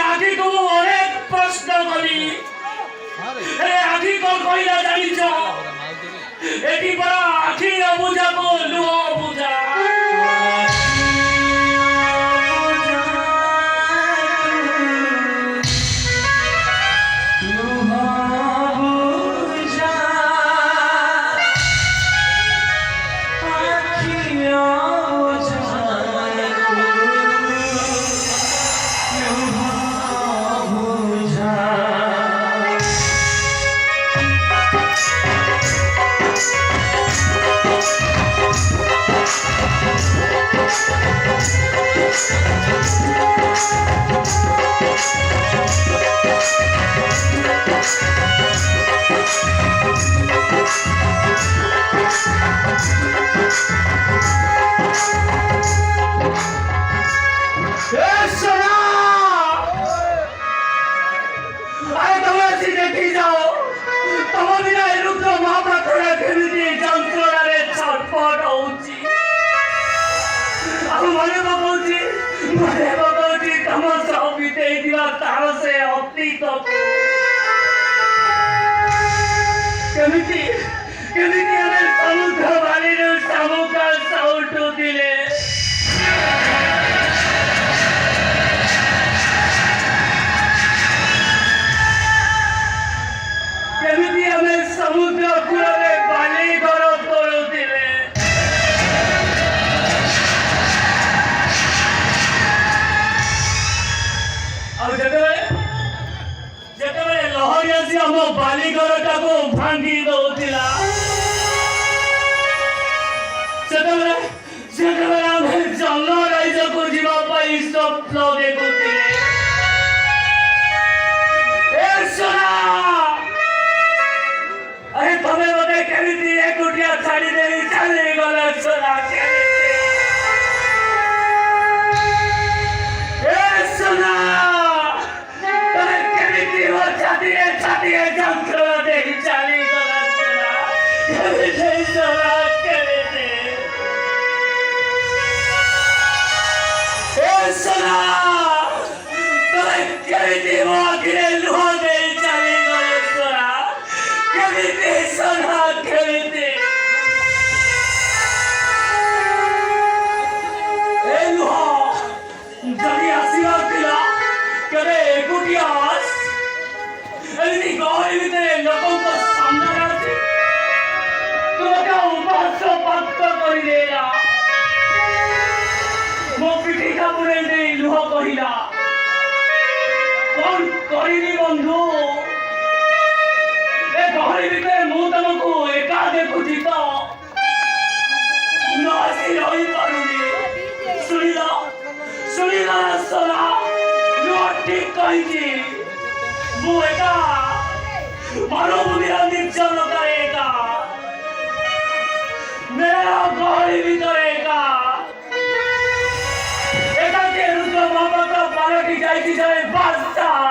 आखि को अनेक प्रश्न करी आखि को कहिला जानिछ एटी पर आखि अबुझा को लुह बुझा समुद्र वाली समुद्र सौटू दिले समुद्र कूल बाली घर करुले लहरी आसी आम बाली घर टाक भांगी दौला जल राइज को जावाई स्वप्न देखुले अरे तुम्हें मत केमिति एकुटिया छाड़ी दे चली गला सोना सोना तुम्हें केमिति हो छाती जंत्रणा दे चली गला सोना केमिति सोना केमिति सोना तुम्हें केमिति हो आखिरे लुह दे चली गला सोना केमिति सोना केमिति ए लुह जड़ी आसीला पिला करे एकुटियास एमिति गहरी भितरे लोकन को सामने आसी तोका उपास पक्त करि देला मो पिठी कापुरे दे लुह कहिला कौन करिनी बंधु गहरी भितर मु तुमको एका देखुची तो नसी रही पारुनी सुनिला सोना ठीक कही मु एका मानव निर्जन एका मेरा गहरी भितर एका के रुद्र बाबा का पालटी जाई जाए बादशाह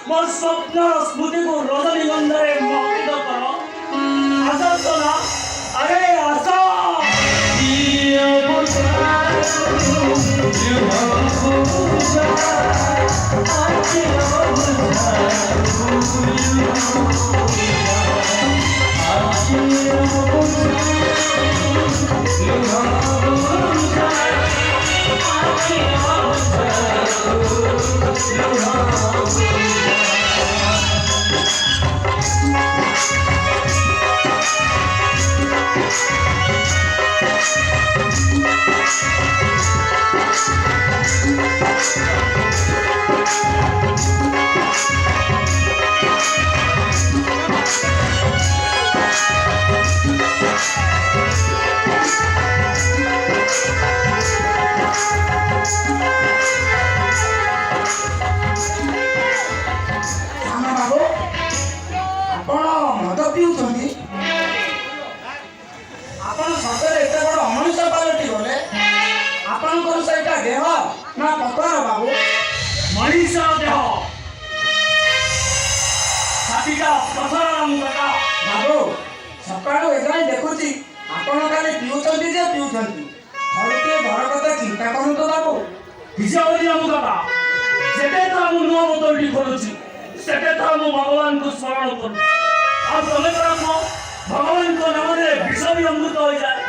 मो स्वप्न स्मृति को रजनीगंधारे मौखित करो आस सोना अरे आस ଆପଣଙ୍କର ସେଇଟା ଦେହ ନା ପଥର ବାବୁ? ମଣିଷ ଦେହ ଛାତିଟା ପଥର ମୁଣ୍ଡଟା। ବାବୁ ସକାଳୁ ଏଯାଏଁ ଦେଖୁଛି ଆପଣ ଖାଲି ପିଉଛନ୍ତି ଯେ ପିଉଛନ୍ତି। ଥରେ ଟିକେ ଘର କଥା ଚିନ୍ତା କରନ୍ତୁ ବାବୁ। କିଛି ହବନି ଆମ କଥା। ଯେତେ ଥର ମୁଁ ନୂଆ ବୋତଲଟି ଖୋଲୁଛି ସେତେ ଥର ମୁଁ ଭଗବାନଙ୍କୁ ସ୍ମରଣ କରୁଛି। ଆଉ ତମେ କଣ କୁହ ଭଗବାନଙ୍କ ନାମରେ ବିଷ ବି ଅମୃତ ହୋଇଯାଏ।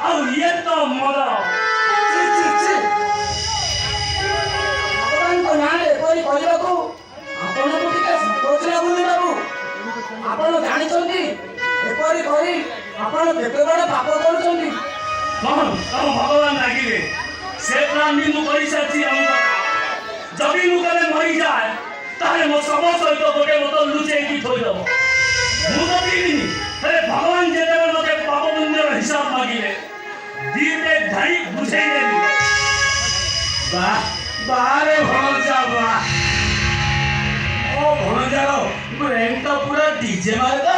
ଆଉ ଇଏ ତ ମଦ। ଛି, ଛି, ଛି। ଭଗବାନଙ୍କ ନାଁରେ ଏପରି କହିବାକୁ ଆପଣଙ୍କୁ ଟିକେ ସଙ୍କୋଚ ଲାଗୁନି ବାବୁ? ଆପଣ ଜାଣିଛନ୍ତି ଏପରି କରି ଆପଣ କେତେ ବଡ଼ ପାପ କରୁଛନ୍ତି? କଣ ତମ ଭଗବାନ ରାଗିବେ? ସେ ପ୍ଲାନ୍ ବି ମୁଁ କରିସାରିଛି ଆମ କଥା। ଯଦି ମୁଁ କେବେ ମରିଯାଏ ତାହେଲେ ମୋ ଶବ ସହିତ ଗୋଟେ ବୋତଲ ଲୁଚେଇକି ଥୋଇଦବ। ମୁଁ ତ ପିଇବିନି। ହେଲେ ଭଗବାନ ଯେତେବେଳେ ମୋତେ ପାପ ପୁଣ୍ୟର ହିସାବ ମାଗିଲେ ଦିଟେ ଧାଡ଼ି ବୁଝେଇ ଦେବି। ବାହାରେ ଭଣଜା ବା ଓ ଭଣଜାର ବ୍ରେନ୍ଟା ପୁରା ଡିଜେ ମାରିଦା।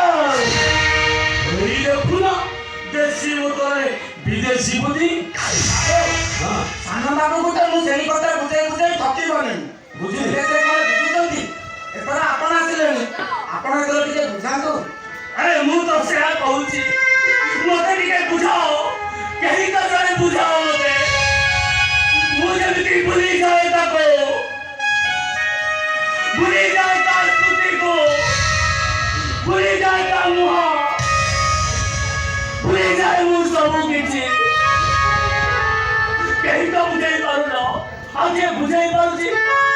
ଏଇ ଦେଖୁନ ଦେଶୀ ବୋତଲରେ ବିଦେଶୀ ବୁଦ୍ଧି। ସାନ ବାବୁଙ୍କୁ ତ ମୁଁ ସେଇ କଥା ବୁଝେଇ ବୁଝେଇ ଥକି ଗଲିଣି। ବୁଝିଲେ? ସେ କଣ ବୁଝୁଛନ୍ତି? ଏଥର ଆପଣ ଆସିଲେଣି, ଆପଣ ଏଥର ଟିକେ ବୁଝାନ୍ତୁ। ଆରେ ମୁଁ ତ ସେୟା କହୁଛି ମୋତେ ଟିକେ ବୁଝାଅ। କେହି ତ ଜଣେ ବୁଝାଅ ମୋତେ। ମୁଁ ଯେମିତି ଭୁଲିଯାଏ ତାକୁ, ଭୁଲିଯାଏ ତା ସ୍ମୃତିକୁ, ଭୁଲିଯାଏ ତା ମୁହଁ, ଭୁଲିଯାଏ ମୁଁ ସବୁ କିଛି। କେହି ତ ବୁଝେଇ ପାରୁନ। ଆଉ ଯିଏ ବୁଝେଇ ପାରୁଛି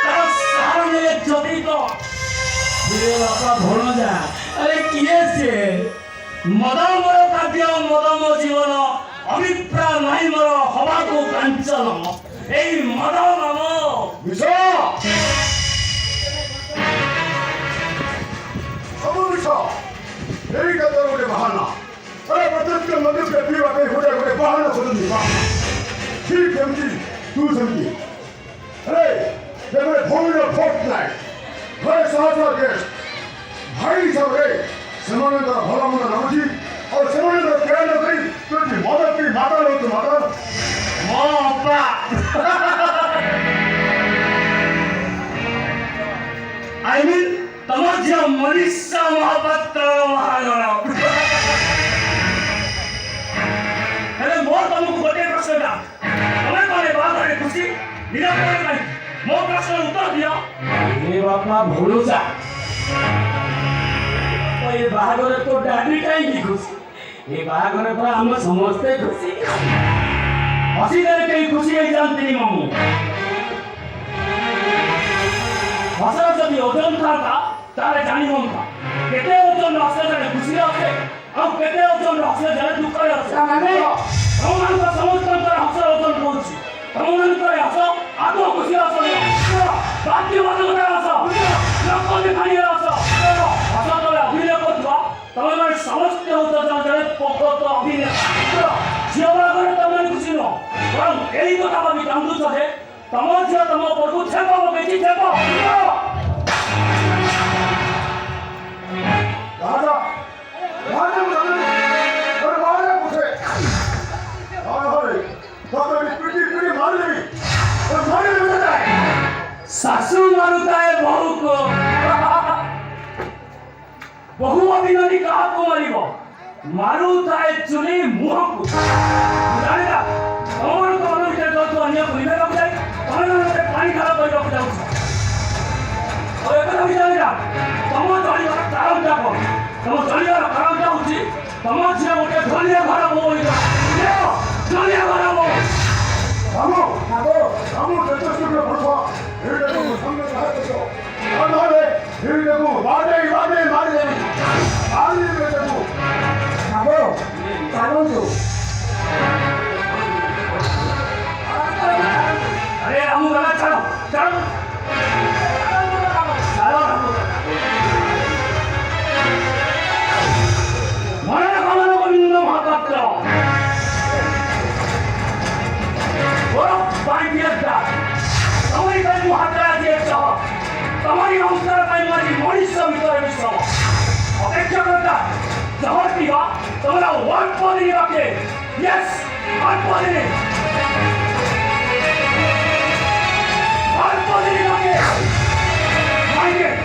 ତାର ସାର ନେଲେ ଯଦି ତ ବାପା ଭଣଜା ଆରେ କିଏ ସେ? ମଦ ମୋର ଖାଦ୍ୟ, ମଦ ମୋ ଜୀବନ, ଅଭିପ୍ରାୟ ନାହିଁ ମୋର ହବାକୁ କାଞ୍ଚନ। ଏଇ ମଦ ନାମ ବିଷ ସବୁ ବିଷ। ଏଇଟା ତ ଗୋଟେ ବାହାନା। ଆରେ ପ୍ରତ୍ୟେକ ମନୁଷ୍ୟ ପିଇବା ପାଇଁ ଗୋଟେ ବାହାନା ଖୋଜନ୍ତି। ଠିକ୍ ସେମିତି ତୁ ସେମିତି। ଆରେ ଯେବେ ଭଉଣୀର ଫୋର୍ଥ ନାଇଟ୍ ଘରେ ଶହ ଶହ ଗେଷ୍ଟ ଭାଇ ହିସାବରେ ସେମାନଙ୍କର ଭଲ ମନ୍ଦ ନାମୁଛି ଆଉ ସେମାନଙ୍କର କେୟାର ନ କରି ତୁ ଏଠି ମଦ ପିଇ ମାତାଲ ହଉଛୁ ମାତାଲ। ମୋ ଅପା। I mean ତମ ଝିଅ ମନୀଷା ମହାପାତ୍ର ବାହାଘର। ହେଲେ ମୋର ତମକୁ ଗୋଟିଏ ପ୍ରଶ୍ନଟା, ତମେ କଣ ଏ ବାହାଘରରେ ଖୁସି? ନିରାପଦ ନାହିଁ। ମୋ ପ୍ରଶ୍ନର ଉତ୍ତର ଦିଅ। ଏ ବାପା ଭଣଜା ଏ ବାହାଘରରେ ତ ଡାଡି କାହିଁକି ଖୁସି? ଏ ବାହାଘରରେ ପରା ଆମେ ସମସ୍ତେ ଖୁସି। ହସିଦେଲେ କେହି ଖୁସି ହେଇଯାଆନ୍ତିନି ମାମୁଁ। ହସର ଯଦି ଓଜନ ଥାନ୍ତା ତାହେଲେ ଜାଣି ହୁଅନ୍ତା କେତେ ଓଜନ ଆସିଲେ ଜଣେ ଖୁସିରେ ଅଛେ ଆଉ କେତେ ଓଜନ ଆସିଲେ ଜଣେ ଦୁଃଖରେ ଅଛେ। ତମମାନଙ୍କ ସମସ୍ତଙ୍କର ହସର ଓଜନ କହୁଛି। ତମମାନଙ୍କର ହସ ଆଗ ଖୁସିର ହସ ନୁହଁ, ବାକ୍ୟମାନଙ୍କର ହସ, ଲୋକ ଦେଖାଣିର ହସ। ହସ ତଳେ ଅଭିନୟ କରୁଥିବା ତମେମାନେ ସମସ୍ତେ ହଉଛ ଜଣେ ପ୍ରକୃତ ଅଭିନେତା। ଝିଅ ବାହାଘରରେ ତମମାନେ ଖୁସି ନୁହଁ, ବରଂ ଏଇ କଥା ଭାବି କାନ୍ଦୁଛ ଯେ ତମ ଝିଅ ତମ ପଟକୁ ଛେପ ପକେଇଛି। ଛେପ राजा राजा मुझे और मारे मुझे अरे तो मेरी पीठी पीठी मार ली और मारे मुझे सासू मारुता है बहू को। बहु अभिमानी कहा को मारिबो मारुता है चुनी मुह को। जानेगा तमन को अनुसार तो अन्य भूले लग जाए तमन ने पानी खराब कर रख जाऊ। और एक भी जानेगा तम चलिबार कारण क्या को तम चलिबार कारण क्या होची तम झिया गोटे धनिया घर बो धनिया घर बो रामो रामो जतस्थ के भरवा एडे को संग रहा तो अनाले एडे को बाडे बाडे मारे आली बेटे को ବାବୁ ଚାଲନ୍ତୁ। अरे रामू गला चलो चलो चलो रामू मरण कमल गोविंद महापात्र बड़ा पांड्यता तुम्हारी कई महात्रा दिए चाह तुम्हारी संस्कार कई मारी मनुष्य भीतर विश्व अपेक्षा करता जहर पीवा तुम्हारा वन पॉइंट रखे यस वन पॉइंट କରିବି ତାକେ ମାଇକେ